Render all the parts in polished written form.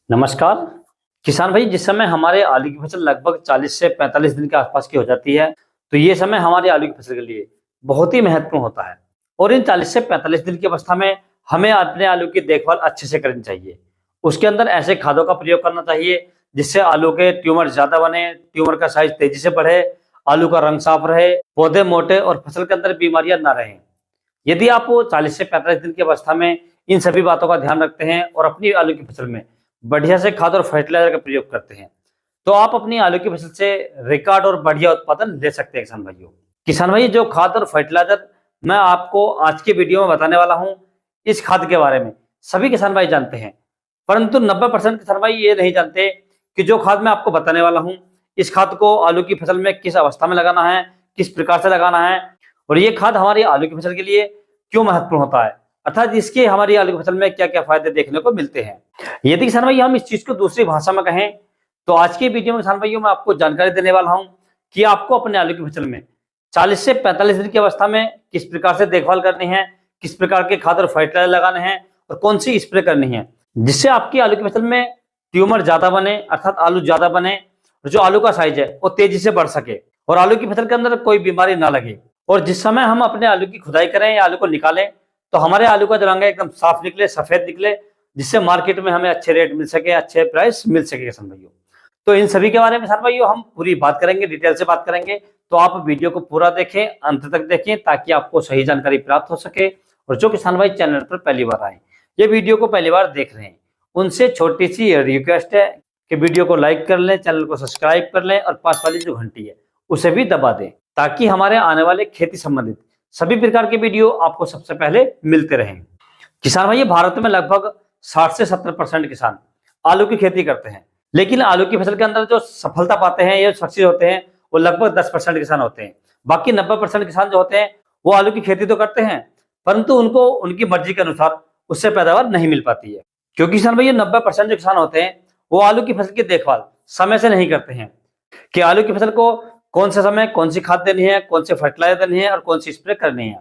नमस्कार। किसान भाई, जिस समय हमारे आलू की फसल लगभग 40 से 45 दिन के आसपास की हो जाती है, तो ये समय हमारे आलू की फसल के लिए बहुत ही महत्वपूर्ण होता है। और इन 40 से 45 दिन की अवस्था में हमें अपने आलू की देखभाल अच्छे से करनी चाहिए। उसके अंदर ऐसे खादों का प्रयोग करना चाहिए जिससे आलू के ट्यूमर ज्यादा बने, ट्यूमर का साइज तेजी से बढ़े, आलू का रंग साफ रहे, पौधे मोटे और फसल के अंदर बीमारियां ना रहें। यदि आप 40 से 45 दिन की अवस्था में इन सभी बातों का ध्यान रखते हैं और अपनी आलू की फसल में बढ़िया से खाद और फर्टिलाइजर का प्रयोग करते हैं, तो आप अपनी आलू की फसल से रिकॉर्ड और बढ़िया उत्पादन ले सकते हैं। किसान भाई, जो खाद और फर्टिलाइजर मैं आपको आज के वीडियो में बताने वाला हूं, इस खाद के बारे में सभी किसान भाई जानते हैं, परंतु 90% किसान भाई ये नहीं जानते कि जो खाद मैं आपको बताने वाला हूं, इस खाद को आलू की फसल में किस अवस्था में लगाना है, किस प्रकार से लगाना है, और ये खाद हमारी आलू की फसल के लिए क्यों महत्वपूर्ण होता है, अर्थात इसके हमारी आलू की फसल में क्या क्या फायदे देखने को मिलते हैं। यदि किसान भाई हम इस चीज को दूसरी भाषा में कहें, तो आज की वीडियो में किसान भाइयों मैं आपको जानकारी देने वाला हूं कि आपको अपने आलू की फसल में 40 से 45 दिन की अवस्था में किस प्रकार से देखभाल करनी है, किस प्रकार के खाद और फर्टिलाइजर लगाने हैं और कौन सी स्प्रे करनी है, जिससे आपकी आलू की फसल में ट्यूमर ज्यादा बने, अर्थात आलू ज्यादा बने, और जो आलू का साइज है वो तेजी से बढ़ सके और आलू की फसल के अंदर कोई बीमारी ना लगे। और जिस समय हम अपने आलू की खुदाई करें या आलू को निकालें, तो हमारे आलू का जो रंग है एकदम साफ निकले, सफेद निकले, जिससे मार्केट में हमें अच्छे रेट मिल सके, अच्छे प्राइस मिल सके किसान भाइयों। तो इन सभी के बारे में किसान भाइयों हम पूरी बात करेंगे, डिटेल से बात करेंगे। तो आप वीडियो को पूरा देखें, अंत तक देखें, ताकि आपको सही जानकारी प्राप्त हो सके। और जो किसान भाई चैनल पर पहली बार आए, ये वीडियो को पहली बार देख रहे हैं, उनसे छोटी सी रिक्वेस्ट है कि वीडियो को लाइक कर लें, चैनल को सब्सक्राइब कर लें और पास वाली जो घंटी है उसे भी दबा दें, ताकि हमारे आने वाले खेती संबंधित सभी प्रकार के वीडियो आपको सबसे पहले मिलते रहें। किसान भाई, भारत में लगभग 60 से 70% किसान आलू की खेती करते हैं, लेकिन आलू की फसल के अंदर जो सफलता पाते हैं या सक्सेस होते हैं वो लगभग 10% किसान होते हैं। बाकी 90% किसान जो होते हैं वो आलू की खेती तो करते हैं, परंतु उनको उनकी मर्जी के अनुसार उससे पैदावार नहीं मिल पाती है। क्योंकि किसान भाई, 90% जो किसान होते हैं वो आलू की फसल की देखभाल समय से नहीं करते हैं कि आलू की फसल को कौन से समय कौन सी खाद देनी है, कौन से फर्टिलाइजर देनी है और कौन सी स्प्रे करनी है,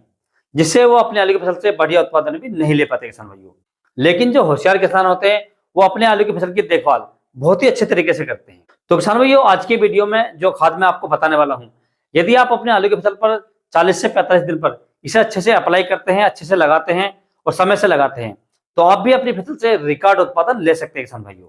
जिससे वो अपने आलू की फसल से बढ़िया उत्पादन भी नहीं ले पाते किसान भाइयों। लेकिन जो होशियार किसान होते हैं वो अपने आलू की फसल की देखभाल बहुत ही अच्छे तरीके से करते हैं। तो किसान भाइयों, आज की वीडियो में जो खाद मैं आपको बताने वाला हूँ, यदि आप अपने आलू की फसल पर 40 से 45 दिन पर इसे अच्छे से अप्लाई करते हैं, अच्छे से लगाते हैं और समय से लगाते हैं, तो आप भी अपनी फसल से रिकॉर्ड उत्पादन ले सकते हैं किसान भाइयों।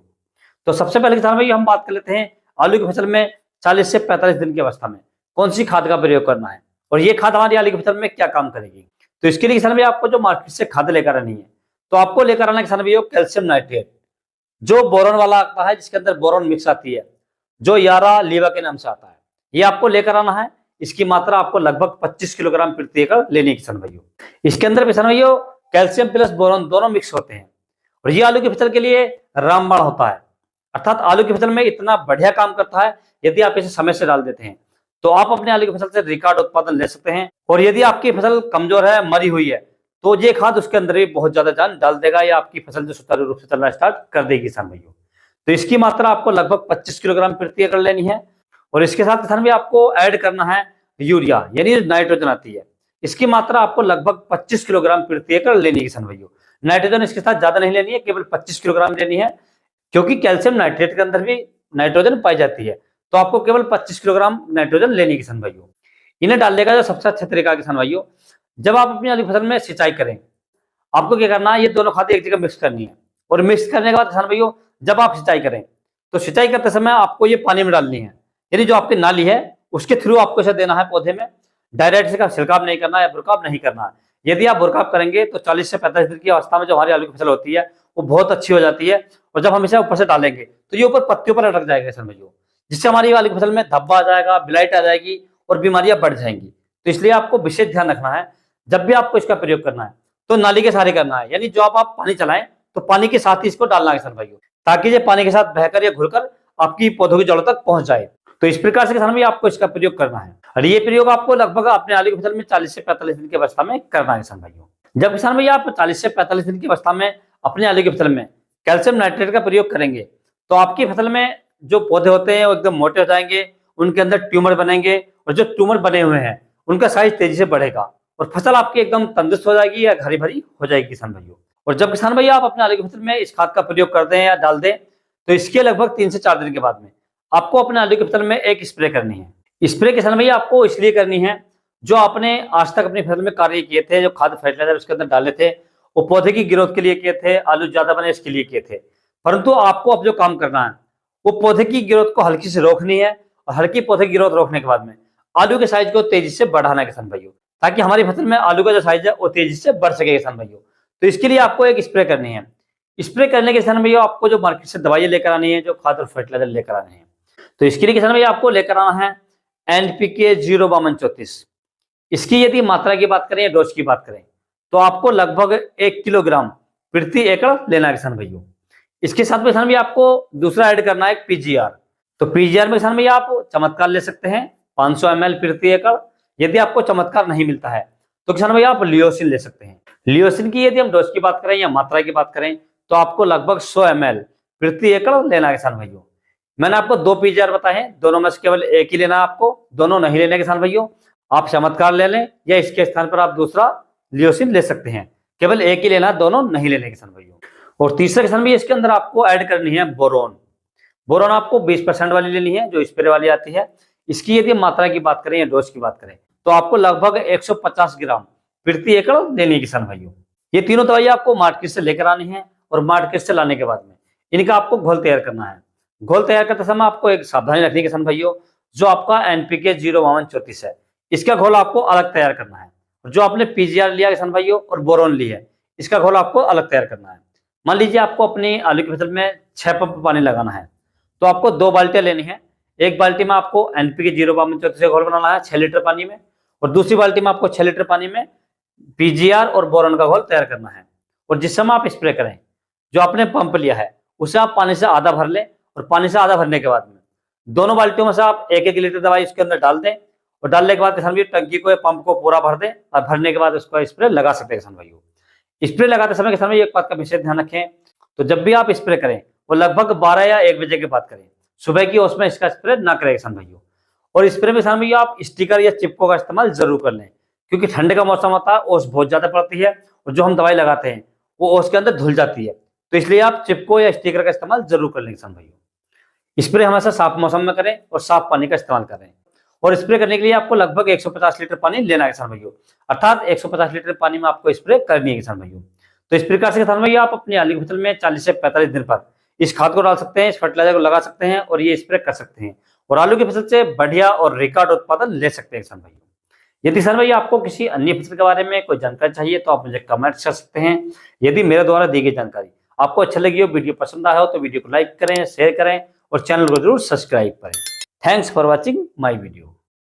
तो सबसे पहले किसान भाइयों हम बात कर लेते हैं आलू की फसल में 40 से 45 दिन की अवस्था में कौन सी खाद का प्रयोग करना है और ये खाद हमारी आलू की फसल में क्या काम करेगी। तो इसके लिए किसान भाई आपको जो मार्केट से खाद लेकर आनी है, तो आपको लेकर आना किसान भाइयों कैल्शियम नाइट्रेट, जो बोरॉन वाला आता है, जिसके अंदर बोरॉन मिक्स आती है, जो यारा लीवा के नाम से आता है, ये आपको लेकर आना है। इसकी मात्रा आपको लगभग 25 किलोग्राम प्रति एकड़ लेनी है किसान भाइयों। इसके अंदर किसान भाइयों कैल्शियम प्लस बोरॉन दोनों मिक्स होते हैं और ये आलू की फसल के लिए रामबाण होता है, अर्थात आलू की फसल में इतना बढ़िया काम करता है। यदि आप इसे समय से डाल देते हैं तो आप अपने आलू की फसल से रिकॉर्ड उत्पादन ले सकते हैं। और यदि आपकी फसल कमजोर है, मरी हुई है, तो ये खाद उसके अंदर भी बहुत ज्यादा जान डाल देगा या आपकी फसल जो सुचारू रूप से चलना स्टार्ट कर देगी किसान भाइयों। तो इसकी मात्रा आपको लगभग 25 किलोग्राम प्रति एकड़ लेनी है। और इसके साथ किसान भी आपको ऐड करना है यूरिया, यानी नाइट्रोजन आती है, इसकी मात्रा आपको लगभग 25 किलोग्राम प्रति एकड़ लेनी है किसान भाइयों। नाइट्रोजन इसके साथ ज्यादा नहीं लेनी है, केवल 25 किलोग्राम लेनी है, क्योंकि कैल्शियम नाइट्रेट के अंदर भी नाइट्रोजन पाई जाती है। तो आपको केवल 25 किलोग्राम नाइट्रोजन लेनी है किसान भाइयों। इन्हें डालने का जो सबसे अच्छा तरीका है किसान भाइयों, जब आप अपनी आलू की फसल में सिंचाई करें, आपको क्या करना है, ये दोनों खादें एक जगह मिक्स करनी है। और मिक्स करने के बाद किसान भाइयों जब आप सिंचाई करें, तो सिंचाई करते समय आपको ये पानी में डालनी है, यानी जो आपकी नाली है उसके थ्रू आपको इसे देना है पौधे में। डायरेक्ट इसका छिड़काव नहीं करना है, बुरकाव नहीं करना है। यदि आप बुरकाव करेंगे तो 40 से 45 दिन की अवस्था में जो हमारी आलू की फसल होती है वो बहुत अच्छी हो जाती है। और जब हम इसे ऊपर से डालेंगे तो ये ऊपर पत्तियों पर अटक जाएगा किसान भाइयों, जिससे हमारी आलू की फसल में धब्बा आ जाएगा, ब्लाइट आ जाएगी और बीमारियां बढ़ जाएंगी। तो इसलिए आपको विशेष ध्यान रखना है, जब भी आपको इसका प्रयोग करना है तो नाली के सहारे करना है, यानी जो आप पानी चलाएं तो पानी के साथ ही इसको डालना है किसान भाइयों, ताकि ये पानी के साथ बहकर या घुलकर आपकी पौधों की जड़ों तक पहुंच जाए। तो इस प्रकार से किसान भाई आपको इसका प्रयोग करना है और ये प्रयोग आपको लगभग अपने आलू की फसल में 40 से 45 दिन की अवस्था में करना है किसान भाइयों। जब किसान भाई आप 40 से 45 दिन की अवस्था में अपने आलू की फसल में कैल्शियम नाइट्रेट का प्रयोग करेंगे, तो आपकी फसल में जो पौधे होते हैं वो एकदम मोटे हो जाएंगे, उनके अंदर ट्यूमर बनेंगे और जो ट्यूमर बने हुए हैं उनका साइज तेजी से बढ़ेगा और फसल आपकी एकदम तंदुरुस्त हो जाएगी या हरी भरी हो जाएगी किसान भाइयों। और जब किसान भाई आप अपने आलू की फसल में इस खाद का प्रयोग कर दें या डाल दें, तो इसके लगभग 3 से 4 दिन के बाद में आपको अपने आलू की फसल में एक स्प्रे करनी है। स्प्रे किसान भैया आपको इसलिए करनी है, जो आपने आज तक अपनी फसल में कार्य किए थे, जो खाद फर्टिलाइजर उसके अंदर डाले थे, वो पौधे की ग्रोथ के लिए किए थे, आलू ज्यादा बने इसके लिए किए थे। परंतु आपको अब जो काम करना है वो पौधे की ग्रोथ को हल्की से रोकनी है, और हल्की पौधे की ग्रोथ रोकने के बाद में आलू के साइज को तेजी से बढ़ाना है किसान भाइयों, ताकि हमारी फसल में आलू का जो साइज है वो तेजी से बढ़ सके किसान भाइयों। तो इसके लिए आपको एक स्प्रे करनी है। स्प्रे करने के किसान भैया आपको जो मार्केट से दवाइयां लेकर आनी है, जो खाद और फर्टिलाइजर लेकर आने हैं। तो इसके लिए किसान भैया आपको लेकर आना है NPK 05234। इसकी यदि मात्रा की बात करें, डोज की बात करें, तो आपको लगभग 1 किलोग्राम प्रति एकड़ लेना है किसान भाइयों। इसके साथ में किसान भैया आपको दूसरा ऐड करना है PGR। तो PGR में किसान भैया आप चमत्कार ले सकते हैं 500 ml प्रति एकड़। यदि आपको चमत्कार नहीं मिलता है तो किसान भैया आप लियोसिन ले सकते हैं। लियोसिन की यदि हम डोज की बात करें या मात्रा की बात करें, तो आपको लगभग 100 ml प्रति एकड़ लेना है किसान भाइयों। मैंने आपको 2 PGR बताए हैं, दोनों में से केवल एक ही लेना है आपको, दोनों नहीं लेने किसान भाइयों। आप चमत्कार ले लें या इसके स्थान पर आप दूसरा लियोसिन ले सकते हैं, केवल एक ही लेना, दोनों नहीं लेने किसान भाइयों। और तीसरा किसान भैया इसके अंदर आपको ऐड करनी है बोरोन। बोरोन आपको 20% वाली लेनी है, जो स्प्रे वाली आती है। इसकी यदि मात्रा की बात करें या डोज की बात करें, तो आपको लगभग 150 ग्राम प्रति एकड़ लेनी है किसान भाइयों। ये तीनों दवाइयां आपको मार्केट से लेकर आनी है, और मार्केट से लाने के बाद में इनका आपको घोल तैयार करना है। घोल तैयार करते समय आपको एक सावधानी रखनी है किसान भाइयों, जो आपका NPK 05234 है, इसका घोल आपको अलग तैयार करना है। जो आपने PGR लिया किसान भाइयों और बोरोन ली है, इसका घोल आपको अलग तैयार करना है। मान लीजिए आपको अपनी आलू की फसल में 6 पंप पानी लगाना है, तो आपको 2 बाल्टियां लेनी है। एक बाल्टी में आपको NPK 05234 का घोल बनाना है 6 लीटर पानी में, और दूसरी बाल्टी में आपको 6 लीटर पानी में PGR और बोरोन का घोल तैयार करना है। और जिस समय आप स्प्रे करें, जो आपने पंप लिया है उसे आप पानी से आधा भर लें, और पानी से आधा भरने के बाद में दोनों बाल्टियों में से आप 1-1 लीटर दवाई उसके अंदर डाल दें, और डालने के बाद किसान भाई टंकी को या पंप को पूरा भर दें, और भरने के बाद उसका स्प्रे लगा सकते हैं किसान भाइयों। स्प्रे लगाते समय किसान भाई एक बात का विशेष ध्यान रखें, तो जब भी आप स्प्रे करें वो लगभग 12 या 1 बजे के बाद करें, सुबह की उसमें इसका स्प्रे ना करें किसान भाइयों। और स्प्रे में किसान भैया आप स्टिकर या चिपको का इस्तेमाल जरूर कर लें, क्योंकि ठंड का मौसम होता है, ओस बहुत ज्यादा पड़ती है, और जो हम दवाई लगाते हैं वो ओस के अंदर धुल जाती है। तो इसलिए आप चिपको या स्टिकर का इस्तेमाल जरूर कर लें किसान भाइयों। स्प्रे हमेशा साफ मौसम में करें और साफ पानी का इस्तेमाल करें। और स्प्रे करने के लिए आपको लगभग 150 लीटर पानी लेना है किसान भाइयों, अर्थात 150 लीटर पानी में आपको स्प्रे करनी है किसान भाइयों। तो इस प्रकार से किसान भैया आप अपनी आलू की फसल में 40 से 45 दिन पर इस खाद को डाल सकते हैं, इस फर्टिलाइजर को लगा सकते हैं, और ये स्प्रे कर सकते हैं, और आलू की फसल से बढ़िया और रिकॉर्ड उत्पादन ले सकते हैं किसान भाइयों। यदि किसान भैया आपको किसी अन्य फसल के बारे में कोई जानकारी चाहिए, तो आप मुझे कमेंट कर सकते हैं। यदि मेरे द्वारा दी गई जानकारी आपको अच्छा लगी हो, वीडियो पसंद आया हो, तो वीडियो को लाइक करें, शेयर करें, और चैनल को जरूर सब्सक्राइब करें। Thanks for watching my video.